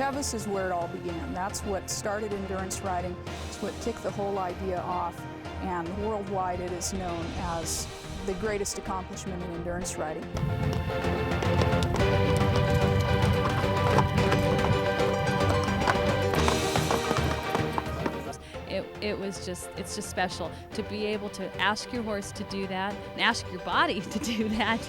Tevis is where it all began. That's what started endurance riding. It's what kicked the whole idea off, and worldwide it is known as the greatest accomplishment in endurance riding. It's just special to be able to ask your horse to do that and ask your body to do that.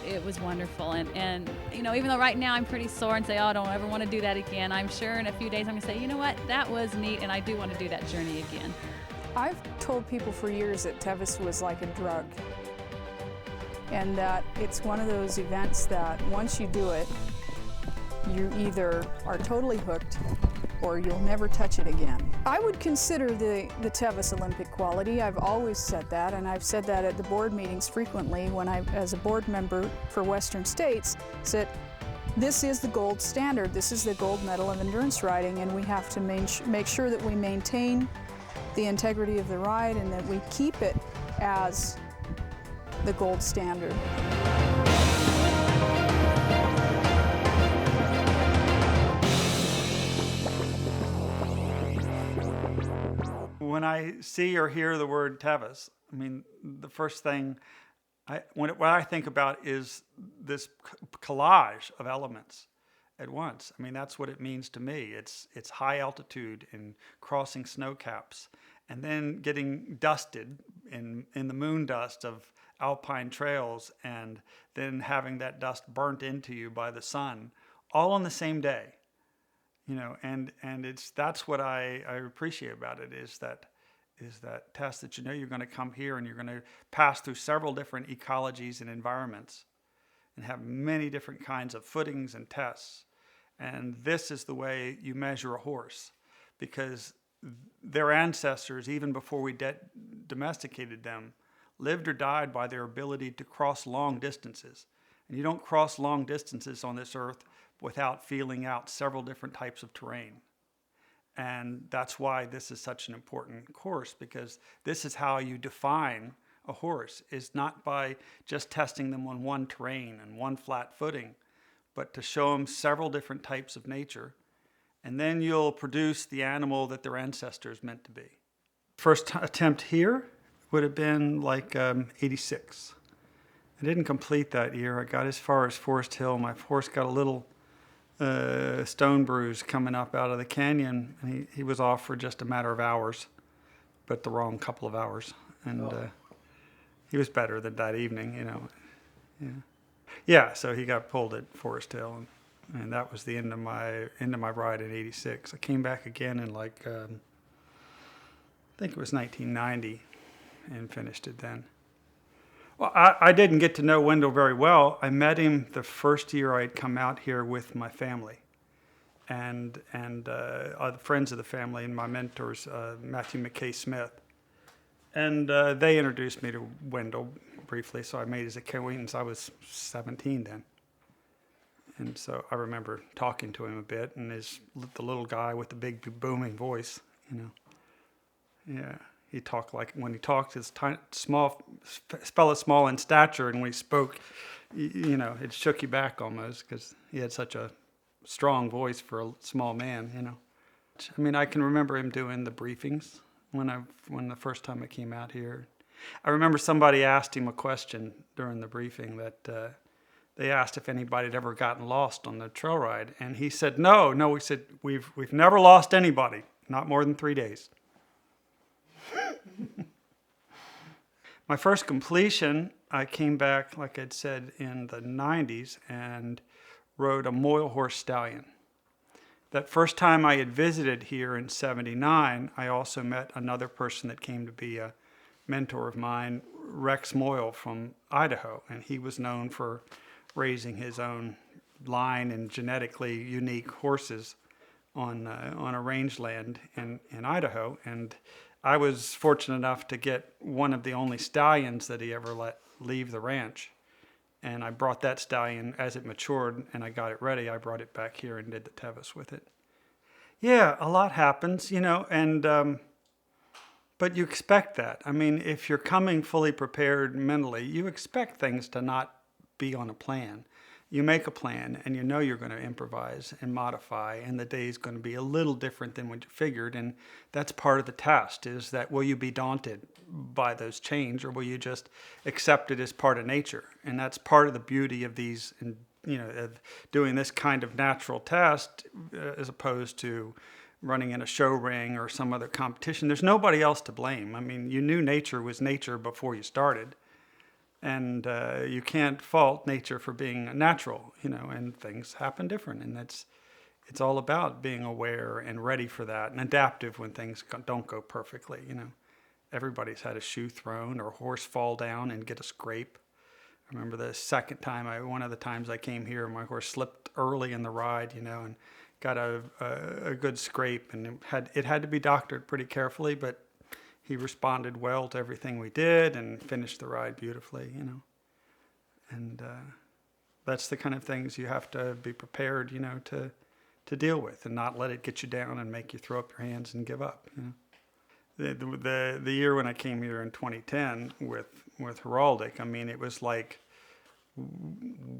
It was wonderful, and you know, even though right now I'm pretty sore and say, oh, I don't ever want to do that again, I'm sure in a few days I'm gonna say, you know what, that was neat, and I do want to do that journey again. I've told people for years that Tevis was like a drug, and that it's one of those events that once you do it, you either are totally hooked or you'll never touch it again. I would consider the Tevis Olympic quality. I've always said that, and I've said that at the board meetings frequently when I, as a board member for Western States, said this is the gold standard, this is the gold medal of endurance riding, and we have to make sure that we maintain the integrity of the ride and that we keep it as the gold standard. When I see or hear the word Tevis, I mean, the first thing what I think about is this collage of elements at once. I mean, that's what it means to me. It's high altitude and crossing snow caps, and then getting dusted in the moon dust of alpine trails, and then having that dust burnt into you by the sun, all on the same day. You know, and that's what I appreciate about it, is that test that, you know, you're going to come here and you're going to pass through several different ecologies and environments and have many different kinds of footings and tests. And this is the way you measure a horse, because their ancestors, even before we domesticated them, lived or died by their ability to cross long distances. And you don't cross long distances on this earth without feeling out several different types of terrain. And that's why this is such an important course, because this is how you define a horse, is not by just testing them on one terrain and one flat footing, but to show them several different types of nature. And then you'll produce the animal that their ancestors meant to be. First attempt here would have been like 86. I didn't complete that year. I got as far as Forest Hill. My horse got a little stone bruise coming up out of the canyon, and he was off for just a matter of hours, but the wrong couple of hours. And he was better than that evening, you know. Yeah, so he got pulled at Forest Hill, and that was the end of my ride in '86. I came back again in like I think it was 1990, and finished it then. Well, I didn't get to know Wendell very well. I met him the first year I'd come out here with my family, and the friends of the family and my mentors, Matthew McKay Smith. And they introduced me to Wendell briefly, so I made his acquaintance. I was 17 then. And so I remember talking to him a bit, and the little guy with the big booming voice, you know. Yeah. He talked like, when he talked, his small in stature, and when he spoke, you know, it shook you back almost, because he had such a strong voice for a small man, you know. I mean, I can remember him doing the briefings when the first time I came out here. I remember somebody asked him a question during the briefing that they asked if anybody had ever gotten lost on the trail ride, and he said, no. He said, we've never lost anybody, not more than 3 days. My first completion, I came back, like I'd said, in the 90s and rode a Moyle horse stallion. That first time I had visited here in '79, I also met another person that came to be a mentor of mine, Rex Moyle from Idaho, and he was known for raising his own line and genetically unique horses on a rangeland in Idaho. And I was fortunate enough to get one of the only stallions that he ever let leave the ranch. And I brought that stallion as it matured, and I got it ready. I brought it back here and did the Tevis with it. Yeah, a lot happens, you know, and but you expect that. I mean, if you're coming fully prepared mentally, you expect things to not be on a plan. you make a plan and you know you're going to improvise and modify, and the day is going to be a little different than what you figured. And that's part of the test, is that will you be daunted by those change, or will you just accept it as part of nature? And that's part of the beauty of these, and of doing this kind of natural test as opposed to running in a show ring or some other competition. There's nobody else to blame. I mean, you knew nature was nature before you started. And you can't fault nature for being natural, and things happen different. And it's all about being aware and ready for that, and adaptive when things don't go perfectly. Everybody's had a shoe thrown or a horse fall down and get a scrape. I remember the second time, one of the times I came here, my horse slipped early in the ride, and got a good scrape, and it had to be doctored pretty carefully, but he responded well to everything we did and finished the ride beautifully, And that's the kind of things you have to be prepared, to deal with, and not let it get you down and make you throw up your hands and give up. The year when I came here in 2010 with heraldic, I mean, it was like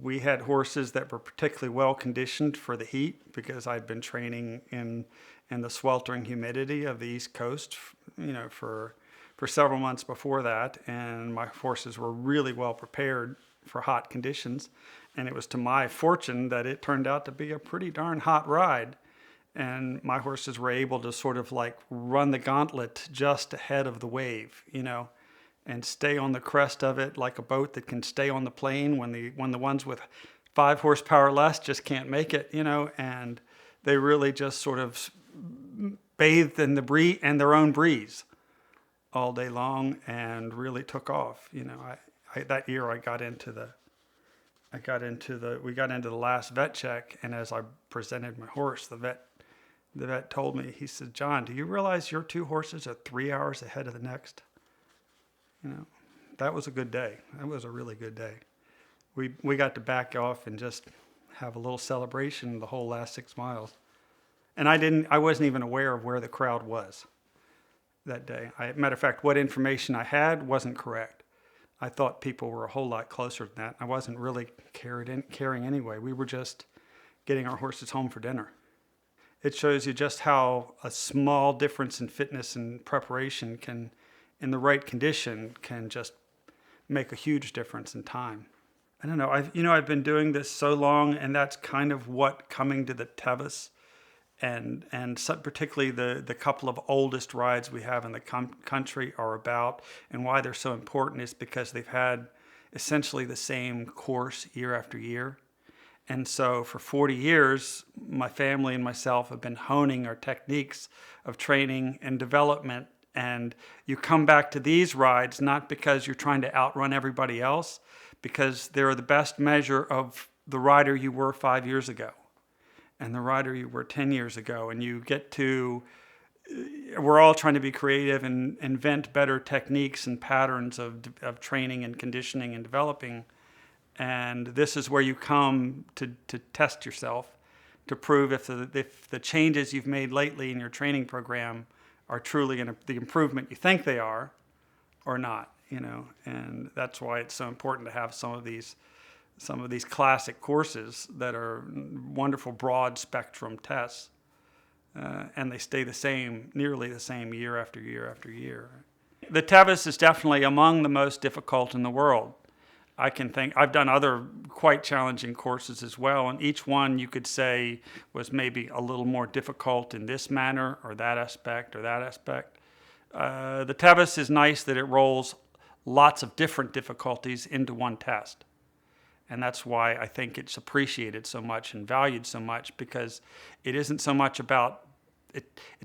we had horses that were particularly well conditioned for the heat, because I'd been training in the sweltering humidity of the East Coast, for several months before that, and my horses were really well prepared for hot conditions. And it was to my fortune that it turned out to be a pretty darn hot ride, and my horses were able to sort of like run the gauntlet just ahead of the wave, and stay on the crest of it like a boat that can stay on the plane when the ones with 5 horsepower less just can't make it, and they really just sort of bathed in the breeze and their own breeze all day long, and really took off. That year we got into the last vet check, and as I presented my horse, the vet told me, he said, "John, do you realize your 2 horses are 3 hours ahead of the next?" That was a good day. That was a really good day. We got to back off and just have a little celebration the whole last 6 miles. And I wasn't even aware of where the crowd was that day. Matter of fact, what information I had wasn't correct. I thought people were a whole lot closer than that. I wasn't really caring anyway. We were just getting our horses home for dinner. It shows you just how a small difference in fitness and preparation can, in the right condition, can just make a huge difference in time. I don't know. I've been doing this so long, and that's kind of what coming to the Tevis and so particularly the couple of oldest rides we have in the country are about, and why they're so important is because they've had essentially the same course year after year. And so for 40 years, my family and myself have been honing our techniques of training and development. And you come back to these rides not because you're trying to outrun everybody else, because they're the best measure of the rider you were 5 years ago and the rider you were 10 years ago. And you get to, we're all trying to be creative and invent better techniques and patterns of training and conditioning and developing. And this is where you come to test yourself, to prove if the changes you've made lately in your training program are truly the improvement you think they are or not, and that's why it's so important to have some of these classic courses that are wonderful broad spectrum tests, and they stay nearly the same year after year after year. The Tevis is definitely among the most difficult in the world. I've done other quite challenging courses as well, and each one you could say was maybe a little more difficult in this manner or that aspect or that aspect. The Tevis is nice that it rolls lots of different difficulties into one test. And that's why I think it's appreciated so much and valued so much, because it isn't so much about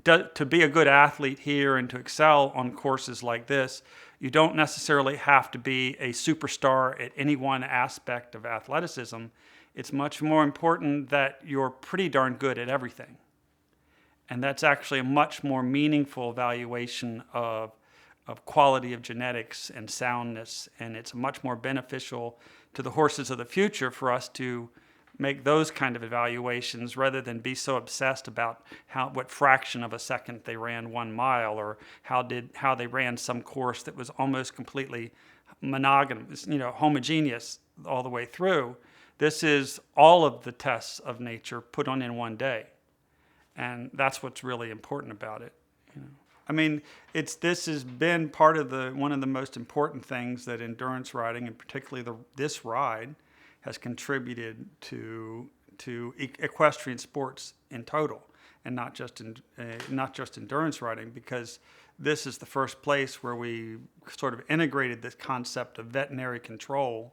to be a good athlete here and to excel on courses like this. You don't necessarily have to be a superstar at any one aspect of athleticism. It's much more important that you're pretty darn good at everything. And that's actually a much more meaningful evaluation of quality of genetics and soundness. And it's much more beneficial to the horses of the future for us to make those kind of evaluations rather than be so obsessed about what fraction of a second they ran 1 mile, or how they ran some course that was almost completely monogamous, homogeneous all the way through. This is all of the tests of nature put on in one day. And that's what's really important about it. You know? I mean, this has been part of one of the most important things that endurance riding, and particularly this ride, has contributed to equestrian sports in total, and not just endurance riding, because this is the first place where we sort of integrated this concept of veterinary control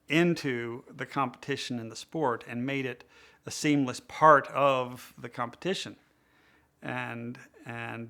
into the competition in the sport and made it a seamless part of the competition. And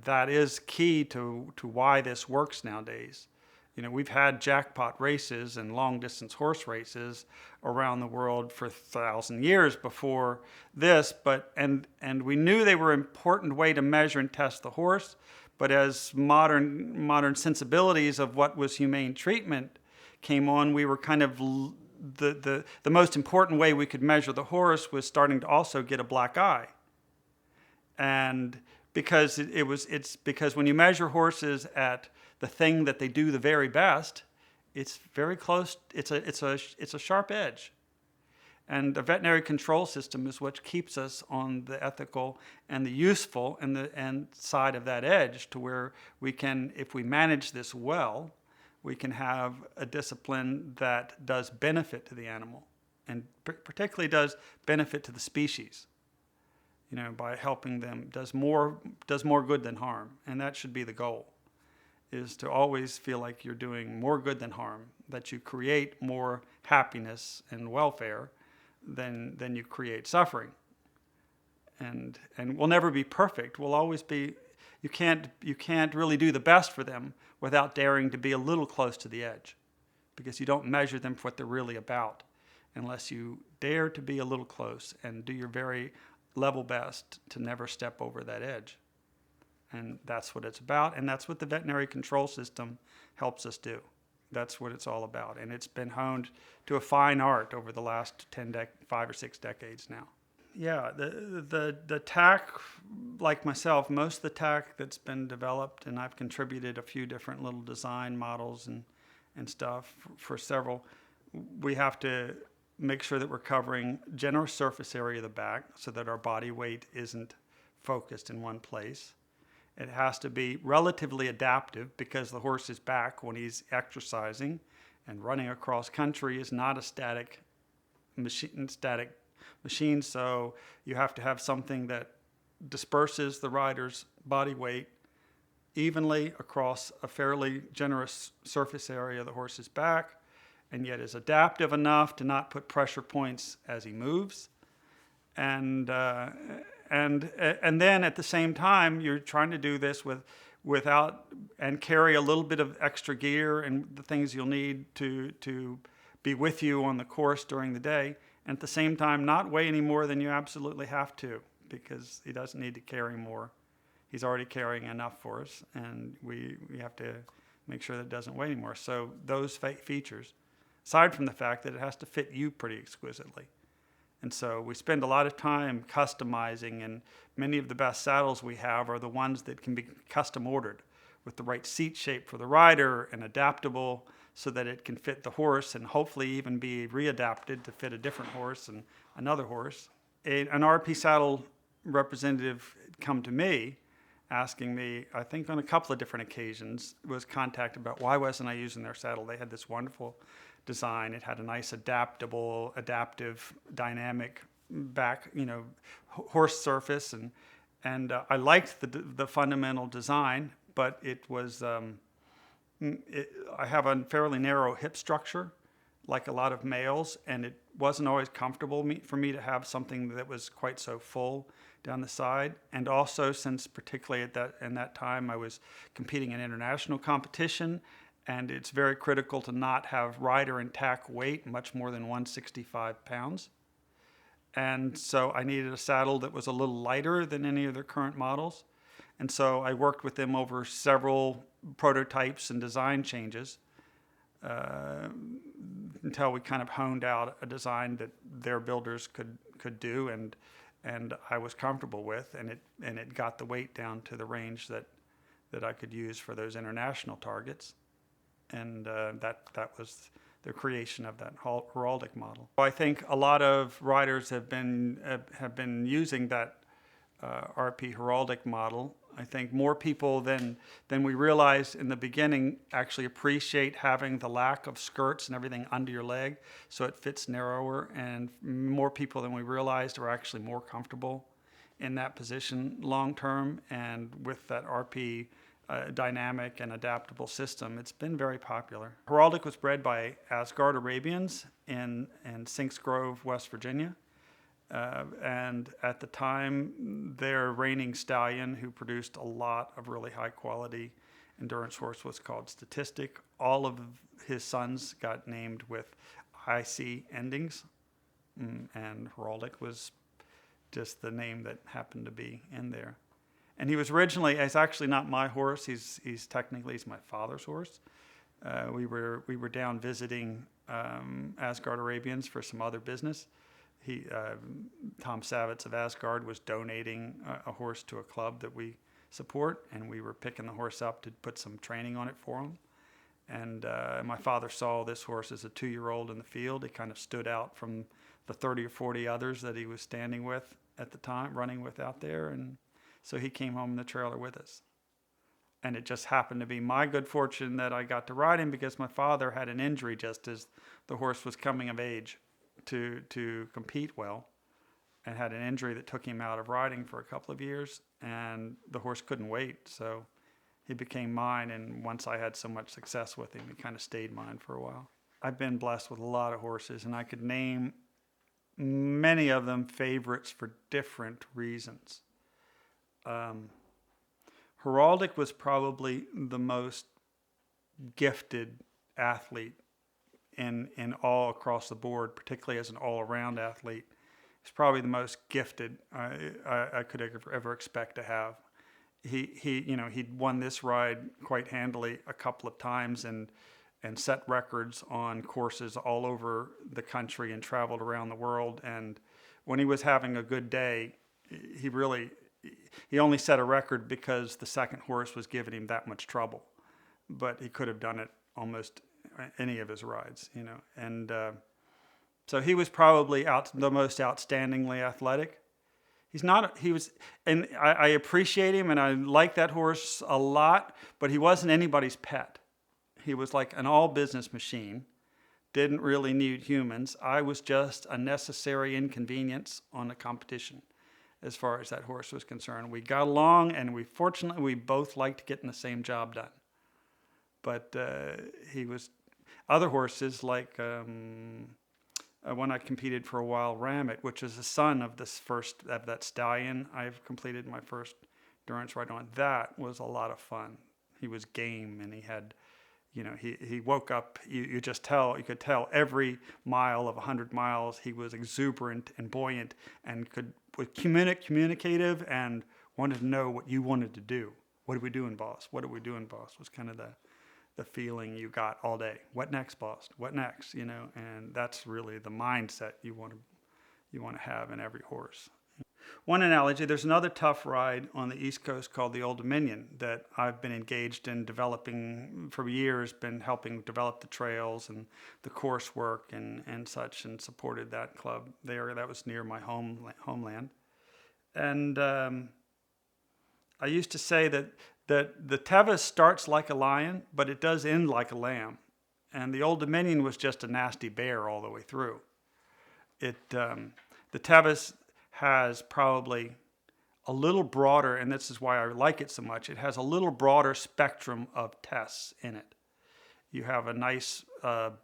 that is key to why this works nowadays. You know, we've had jackpot races and long distance horse races around the world for 1,000 years before this, and we knew they were an important way to measure and test the horse, but as modern sensibilities of what was humane treatment came on, we were kind of the most important way we could measure the horse was starting to also get a black eye. And because it's because when you measure horses at the thing that they do the very best, it's very close. It's a sharp edge, and the veterinary control system is what keeps us on the ethical and the useful and the side of that edge, to where we can, if we manage this well, we can have a discipline that does benefit to the animal, and particularly does benefit to the species. You know, by helping them, does more good than harm, and that should be the goal, is to always feel like you're doing more good than harm, that you create more happiness and welfare than you create suffering. And we'll never be perfect. We'll always be. You can't really do the best for them without daring to be a little close to the edge, because you don't measure them for what they're really about unless you dare to be a little close and do your very level best to never step over that edge. And that's what it's about, and that's what the veterinary control system helps us do. That's what it's all about, and it's been honed to a fine art over the last 5 or 6 decades now. Yeah, the tack, like myself, most of the tack that's been developed, and I've contributed a few different little design models and stuff for several, we have to make sure that we're covering generous surface area of the back so that our body weight isn't focused in one place. It has to be relatively adaptive, because the horse's back, when he's exercising and running across country, is not a static machine, so you have to have something that disperses the rider's body weight evenly across a fairly generous surface area of the horse's back, and yet is adaptive enough to not put pressure points as he moves. And then at the same time, you're trying to do this without and carry a little bit of extra gear and the things you'll need to be with you on the course during the day. And at the same time, not weigh any more than you absolutely have to, because he doesn't need to carry more. He's already carrying enough for us, and we have to make sure that it doesn't weigh anymore. So those features, aside from the fact that it has to fit you pretty exquisitely. And so we spend a lot of time customizing, and many of the best saddles we have are the ones that can be custom ordered with the right seat shape for the rider and adaptable so that it can fit the horse, and hopefully even be readapted to fit a different horse and another horse. An RP saddle representative come to me asking me, I think on a couple of different occasions, was contacted about why wasn't I using their saddle. They had this wonderful design. It had a nice adaptive, dynamic back, horse surface, and I liked the fundamental design, but it was I have a fairly narrow hip structure, like a lot of males, and it wasn't always comfortable for me to have something that was quite so full down the side. And also, since particularly in that time I was competing in international competition, and it's very critical to not have rider and tack weight much more than 165 pounds. And so I needed a saddle that was a little lighter than any of their current models. And so I worked with them over several prototypes and design changes until we kind of honed out a design that their builders could do, and I was comfortable with, and it got the weight down to the range that I could use for those international targets. And that was the creation of that heraldic model. I think a lot of riders have been using that RP heraldic model. I think more people than we realized in the beginning actually appreciate having the lack of skirts and everything under your leg, so it fits narrower, and more people than we realized are actually more comfortable in that position long term. And with that RP dynamic and adaptable system, it's been very popular. Heraldic was bred by Asgard Arabians in Sinks Grove, West Virginia. And at the time, their reigning stallion, who produced a lot of really high quality endurance horse, was called Statistic. All of his sons got named with IC endings, and Heraldic was just the name that happened to be in there. And he was originally, it's actually not my horse. He's my father's horse. We were down visiting Asgard Arabians for some other business. Tom Savitz of Asgard was donating a horse to a club that we support, and we were picking the horse up to put some training on it for him. And my father saw this horse as a 2-year-old in the field. He kind of stood out from the 30 or 40 others that he was standing with at the time, running with out there. And so he came home in the trailer with us. And it just happened to be my good fortune that I got to ride him, because my father had an injury just as the horse was coming of age to compete well, and had an injury that took him out of riding for a couple of years, and the horse couldn't wait, so he became mine. And once I had so much success with him, he kind of stayed mine for a while. I've been blessed with a lot of horses, and I could name many of them favorites for different reasons. Heraldic was probably the most gifted athlete in all across the board, particularly as an all-around athlete. He's probably the most gifted I could ever expect to have. He'd won this ride quite handily a couple of times, and set records on courses all over the country, and traveled around the world. And when he was having a good day, he only set a record because the second horse was giving him that much trouble, but he could have done it almost any of his rides, and so he was probably the most outstandingly athletic. I appreciate him, and I like that horse a lot, but he wasn't anybody's pet. He was like an all business machine, didn't really need humans. I was just a necessary inconvenience on the competition as far as that horse was concerned. We got along, and fortunately we both liked getting the same job done. But he was other horses, like when I competed for a while, Ramit, which is the son of that stallion I've completed my first endurance ride on. That was a lot of fun. He was game, and he had, he woke up. You could tell every mile of 100 miles he was exuberant and buoyant, and was communicative, and wanted to know what you wanted to do. What are we doing, boss? What are we doing, boss? Was kind of the feeling you got all day. What next, boss? What next? And that's really the mindset you want to have in every horse. One analogy: there's another tough ride on the East Coast called the Old Dominion that I've been engaged in developing for years. Been helping develop the trails and the coursework and such, and supported that club there. That was near my homeland, and I used to say that the Tevis starts like a lion, but it does end like a lamb. And the Old Dominion was just a nasty bear all the way through. The Tevis has probably a little broader, and this is why I like it so much, it has a little broader spectrum of tests in it. You have a nice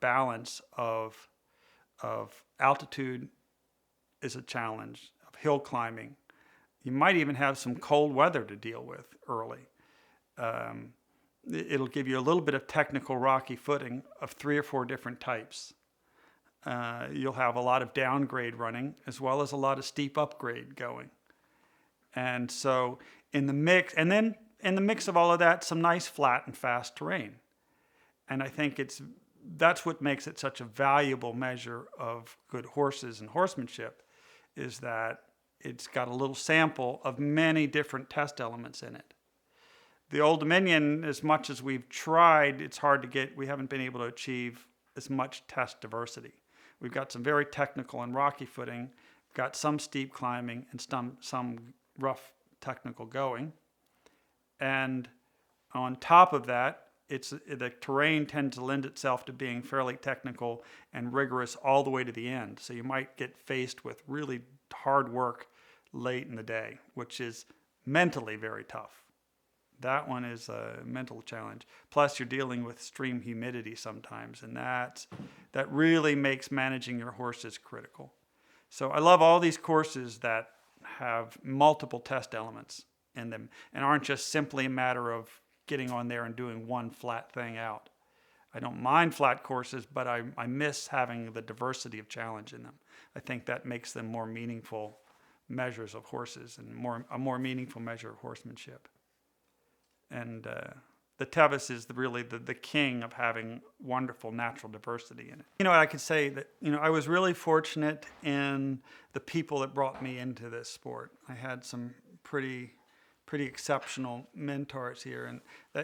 balance of altitude is a challenge, of hill climbing. You might even have some cold weather to deal with early. It'll give you a little bit of technical rocky footing of 3 or 4 different types. You'll have a lot of downgrade running, as well as a lot of steep upgrade going. And so in the mix of all of that, some nice flat and fast terrain. And I think that's what makes it such a valuable measure of good horses and horsemanship, is that it's got a little sample of many different test elements in it. The Old Dominion, as much as we've tried, it's hard to get. We haven't been able to achieve as much test diversity. We've got some very technical and rocky footing, we've got some steep climbing and some rough technical going. And on top of that, the terrain tends to lend itself to being fairly technical and rigorous all the way to the end. So you might get faced with really hard work late in the day, which is mentally very tough. That one is a mental challenge. Plus, you're dealing with extreme humidity sometimes, and that really makes managing your horses critical. So I love all these courses that have multiple test elements in them and aren't just simply a matter of getting on there and doing one flat thing out. I don't mind flat courses, but I miss having the diversity of challenge in them. I think that makes them more meaningful measures of horses and a more meaningful measure of horsemanship. And the Tevis is really the king of having wonderful natural diversity in it. You know, I could say that, I was really fortunate in the people that brought me into this sport. I had some pretty exceptional mentors here, and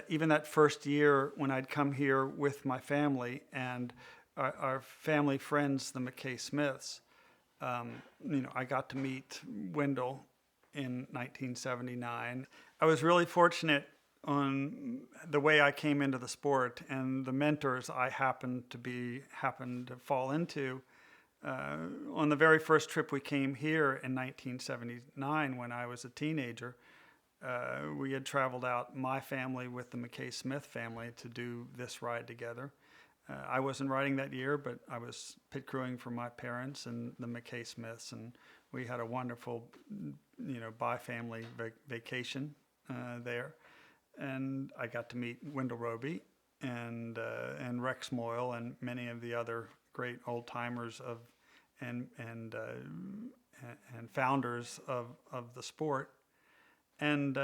even that first year when I'd come here with my family and our family friends, the McKay Smiths, I got to meet Wendell in 1979. I was really fortunate on the way I came into the sport and the mentors I happened to fall into. On the very first trip we came here in 1979, when I was a teenager, we had traveled out, my family with the McKay Smith family, to do this ride together. I wasn't riding that year, but I was pit crewing for my parents and the McKay Smiths, and we had a wonderful, bi-family vacation there. And I got to meet Wendell Roby and Rex Moyle and many of the other great old timers and founders of the sport. And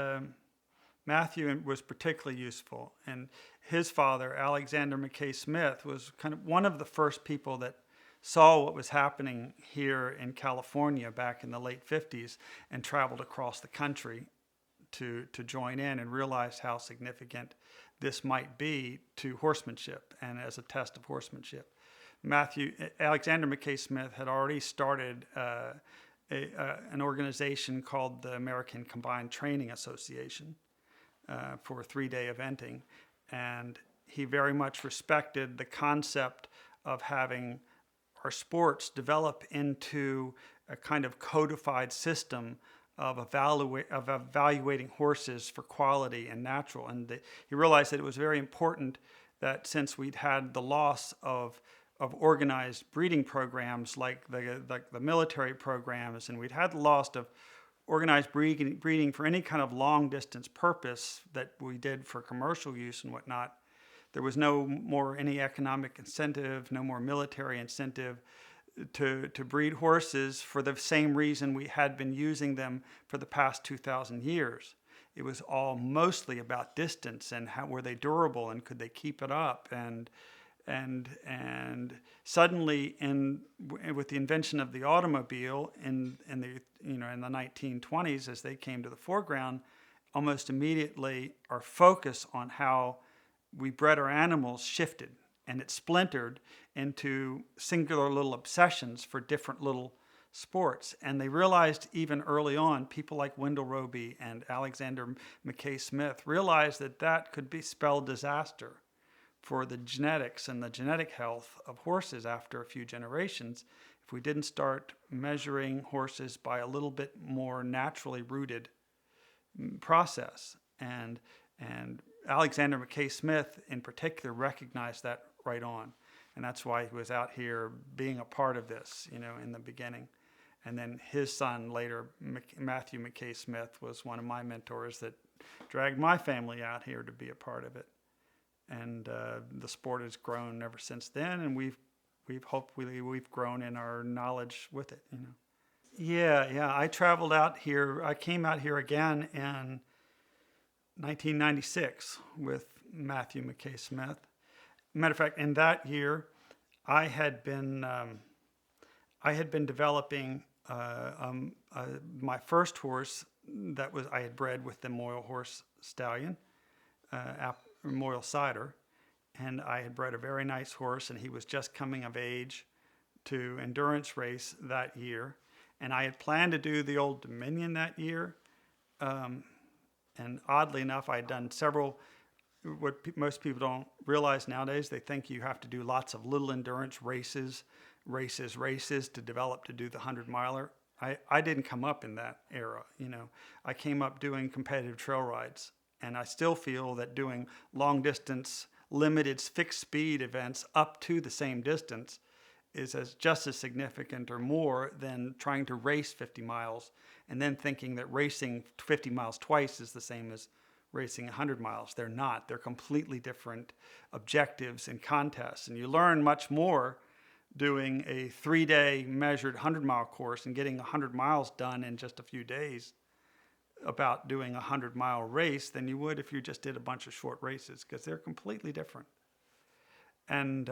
Matthew was particularly useful. And his father, Alexander McKay Smith, was kind of one of the first people that saw what was happening here in California back in the late 50s and traveled across the country to join in and realized how significant this might be to horsemanship and as a test of horsemanship. Alexander McKay Smith had already started an organization called the American Combined Training Association for 3-day eventing, and he very much respected the concept of having our sports develop into a kind of codified system of evaluating horses for quality and natural. And he realized that it was very important that since we'd had the loss of organized breeding programs like the military programs, and we'd had the loss of organized breeding for any kind of long distance purpose that we did for commercial use and whatnot, there was no more any economic incentive, no more military incentive to breed horses for the same reason we had been using them for the past 2,000 years. It was all mostly about distance and how were they durable and could they keep it up, and suddenly with the invention of the automobile in the 1920s, as they came to the foreground, almost immediately our focus on how we bred our animals shifted, and it splintered into singular little obsessions for different little sports. And they realized even early on, people like Wendell Roby and Alexander McKay Smith realized that could spell disaster for the genetics and the genetic health of horses after a few generations if we didn't start measuring horses by a little bit more naturally rooted process. And Alexander McKay Smith in particular recognized that right on. And that's why he was out here being a part of this, in the beginning. And then his son later, Matthew McKay Smith, was one of my mentors that dragged my family out here to be a part of it. And the sport has grown ever since then, and we've grown in our knowledge with it. Yeah. I traveled out here. I came out here again in 1996 with Matthew McKay Smith. Matter of fact, in that year, I had been developing my first horse I had bred with the Moyle horse stallion, Moyle Cider, and I had bred a very nice horse, and he was just coming of age to endurance race that year. And I had planned to do the Old Dominion that year. And oddly enough, I had done several, most people don't realize nowadays, they think you have to do lots of little endurance races to develop to do the 100-miler. I didn't come up in that era, you know. I came up doing competitive trail rides. And I still feel that doing long distance, limited fixed speed events up to the same distance is just as significant or more than trying to race 50 miles and then thinking that racing 50 miles twice is the same as racing 100 miles. They're not. They're completely different objectives and contests. And you learn much more doing a 3-day measured 100-mile course and getting 100 miles done in just a few days about doing a 100-mile race than you would if you just did a bunch of short races, because they're completely different. And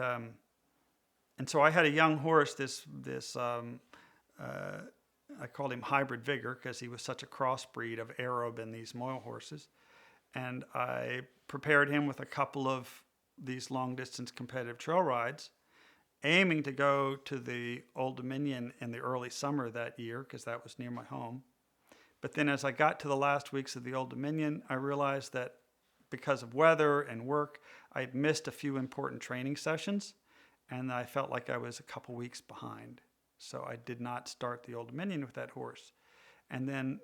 so I had a young horse, I called him Hybrid Vigor because he was such a crossbreed of Arab and these Moyle horses. And I prepared him with a couple of these long-distance competitive trail rides, aiming to go to the Old Dominion in the early summer that year because that was near my home. But then as I got to the last weeks of the Old Dominion, I realized that because of weather and work, I had missed a few important training sessions, and I felt like I was a couple weeks behind. So I did not start the Old Dominion with that horse. And then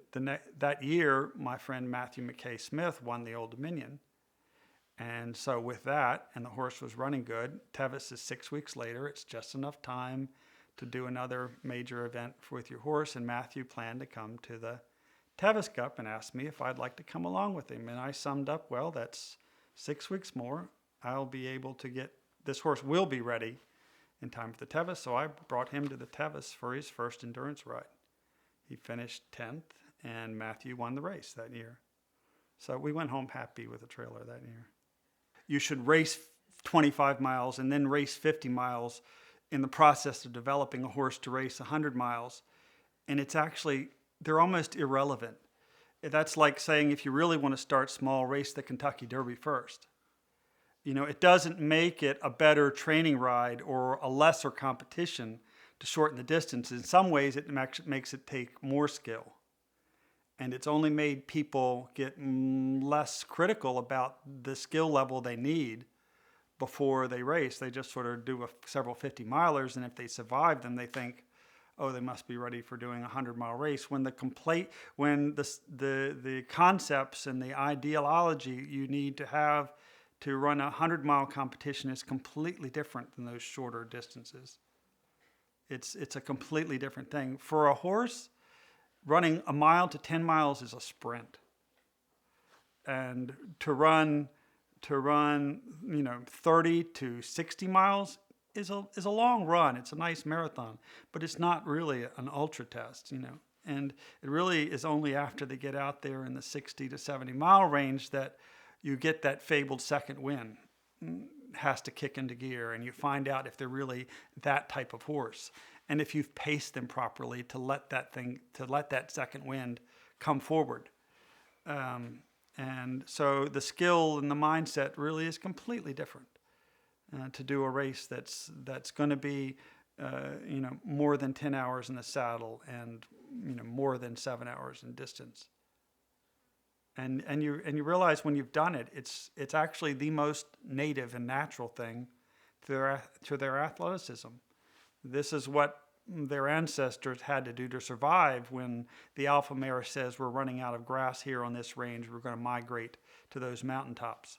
that year, my friend Matthew McKay Smith won the Old Dominion. And so with that, and the horse was running good, Tevis is 6 weeks later. It's just enough time to do another major event with your horse. And Matthew planned to come to the Tevis Cup and asked me if I'd like to come along with him. And I summed up, well, that's 6 weeks more. I'll be able to this horse will be ready in time for the Tevis. So I brought him to the Tevis for his first endurance ride. He finished 10th, and Matthew won the race that year. So we went home happy with the trailer that year. You should race 25 miles and then race 50 miles in the process of developing a horse to race 100 miles. And it's actually, they're almost irrelevant. That's like saying if you really want to start small, race the Kentucky Derby first. You know, it doesn't make it a better training ride or a lesser competition to shorten the distance. In some ways, it makes it take more skill. And it's only made people get less critical about the skill level they need before they race. They just sort of do several 50-milers, and if they survive them, they think, oh, they must be ready for doing a 100-mile race. When the concepts and the ideology you need to have to run a 100-mile competition is completely different than those shorter distances. It's a completely different thing. For a horse, running a mile to 10 miles is a sprint. And to run 30 to 60 miles is a long run. It's a nice marathon, but it's not really an ultra test, And it really is only after they get out there in the 60 to 70 mile range that you get that fabled second wind. Has to kick into gear, and you find out if they're really that type of horse, and if you've paced them properly to let that second wind come forward. And so the skill and the mindset really is completely different to do a race that's going to be more than 10 hours in the saddle and more than 7 hours in distance. And you realize when you've done it, it's actually the most native and natural thing to their athleticism. This is what their ancestors had to do to survive when the alpha mare says we're running out of grass here on this range, we're going to migrate to those mountaintops.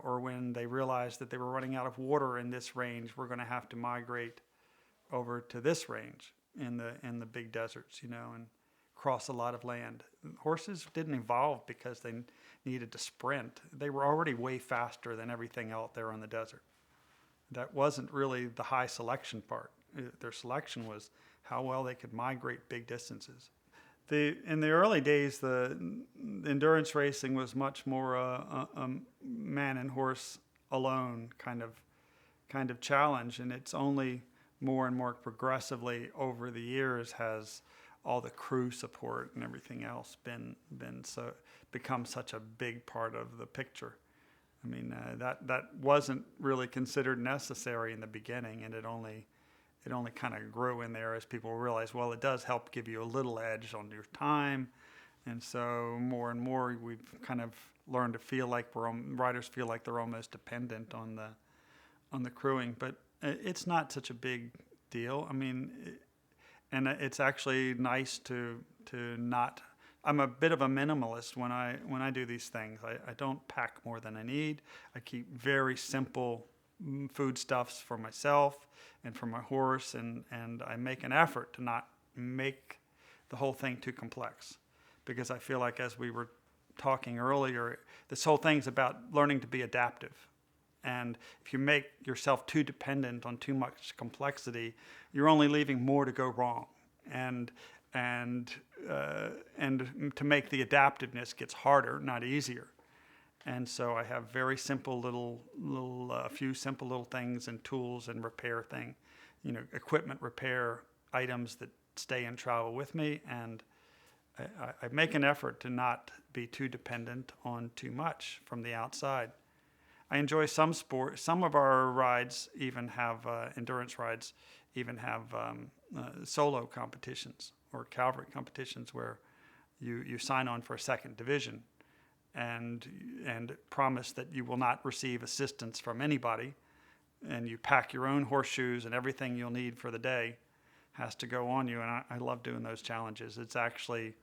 Or when they realized that they were running out of water in this range, we're going to have to migrate over to this range in the big deserts, and cross a lot of land. Horses didn't evolve because they needed to sprint. They were already way faster than everything out there on the desert. That wasn't really the high selection part. Their selection was how well they could migrate big distances. In the early days, the endurance racing was much more a man and horse alone kind of challenge, and it's only more and more progressively over the years has all the crew support and everything else become such a big part of the picture. I mean, that wasn't really considered necessary in the beginning, and it only kind of grew in there as people realized, well, it does help give you a little edge on your time. And so more and more we've kind of learned to feel like riders feel like they're almost dependent on the crewing, but it's not such a big deal. I mean, and it's actually nice to not. I'm a bit of a minimalist when I do these things. I don't pack more than I need. I keep very simple foodstuffs for myself and for my horse, and I make an effort to not make the whole thing too complex, because I feel like, as we were talking earlier, this whole thing's about learning to be adaptive. And if you make yourself too dependent on too much complexity, you're only leaving more to go wrong. And to make the adaptiveness gets harder, not easier. And so I have very simple a few simple little things and tools and repair equipment repair items that stay and travel with me. And I make an effort to not be too dependent on too much from the outside. I enjoy some sport. Some of our rides even have, endurance rides, even have solo competitions or cavalry competitions where you sign on for a second division and promise that you will not receive assistance from anybody, and you pack your own horseshoes, and everything you'll need for the day has to go on you. And I love doing those challenges. It's actually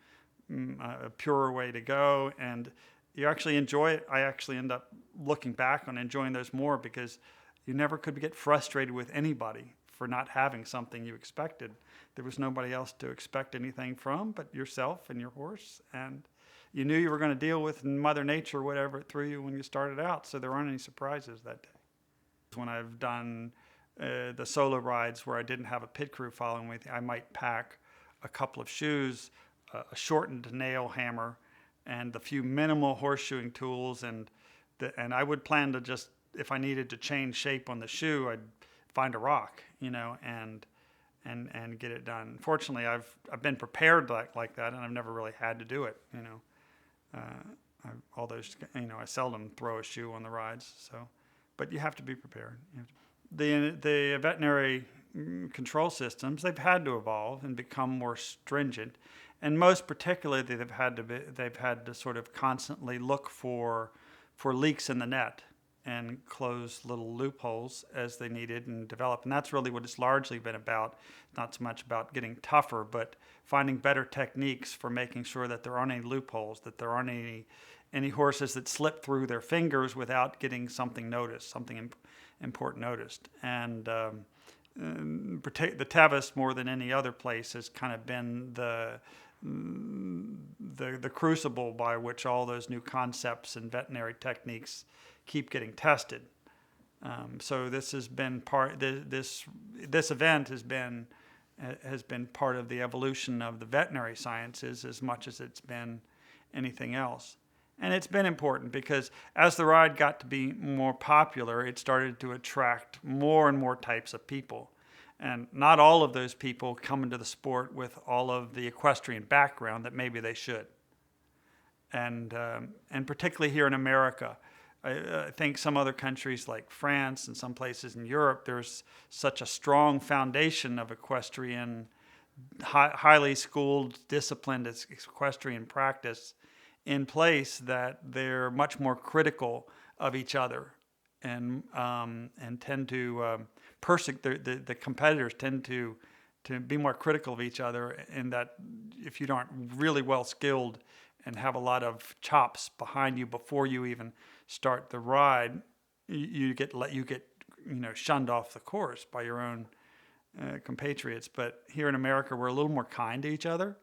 a purer way to go, and you actually enjoy it. I actually end up looking back on enjoying those more, because you never could get frustrated with anybody for not having something you expected. There was nobody else to expect anything from but yourself and your horse, and you knew you were going to deal with Mother Nature, whatever it threw you when you started out, so there aren't any surprises that day. When I've done the solo rides where I didn't have a pit crew following me, I might pack a couple of shoes, a shortened nail hammer, and a few minimal horseshoeing tools, and I would plan to just, if I needed to change shape on the shoe, I'd find a rock, and get it done. Fortunately, I've been prepared like that, and I've never really had to do it. I seldom throw a shoe on the rides, so, but you have to be prepared. The veterinary control systems, they've had to evolve and become more stringent, and most particularly they've had to sort of constantly look for leaks in the net and close little loopholes as they needed and develop. And that's really what it's largely been about. Not so much about getting tougher, but finding better techniques for making sure that there aren't any loopholes, that there aren't any horses that slip through their fingers without getting something noticed, something important noticed. And the Tevis, more than any other place, has kind of been the crucible by which all those new concepts and veterinary techniques keep getting tested. So this has been this event has been part of the evolution of the veterinary sciences as much as it's been anything else. And it's been important because as the ride got to be more popular, it started to attract more and more types of people. And not all of those people come into the sport with all of the equestrian background that maybe they should. And particularly here in America, I think some other countries like France and some places in Europe, there's such a strong foundation of equestrian, highly schooled, disciplined equestrian practice in place that they're much more critical of each other and tend to the competitors tend to be more critical of each other, in that if you aren't really well skilled and have a lot of chops behind you before you even start the ride, you get shunned off the course by your own compatriots. But here in America, we're a little more kind to each other.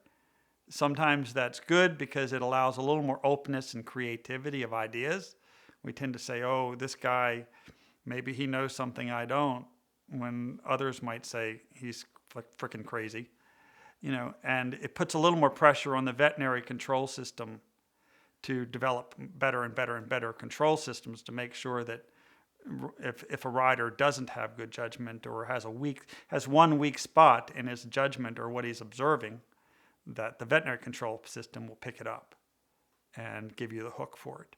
Sometimes that's good because it allows a little more openness and creativity of ideas. We tend to say, oh, this guy, maybe he knows something I don't, when others might say he's freaking crazy. And it puts a little more pressure on the veterinary control system to develop better and better and better control systems to make sure that if a rider doesn't have good judgment or has one weak spot in his judgment or what he's observing, that the veterinary control system will pick it up and give you the hook for it.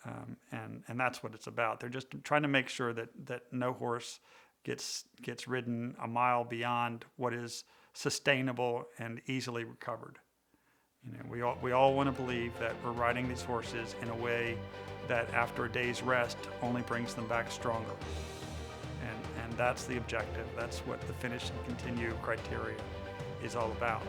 And that's what it's about. They're just trying to make sure that no horse gets ridden a mile beyond what is sustainable and easily recovered. We all want to believe that we're riding these horses in a way that after a day's rest only brings them back stronger. And that's the objective. That's what the finish and continue criteria is all about.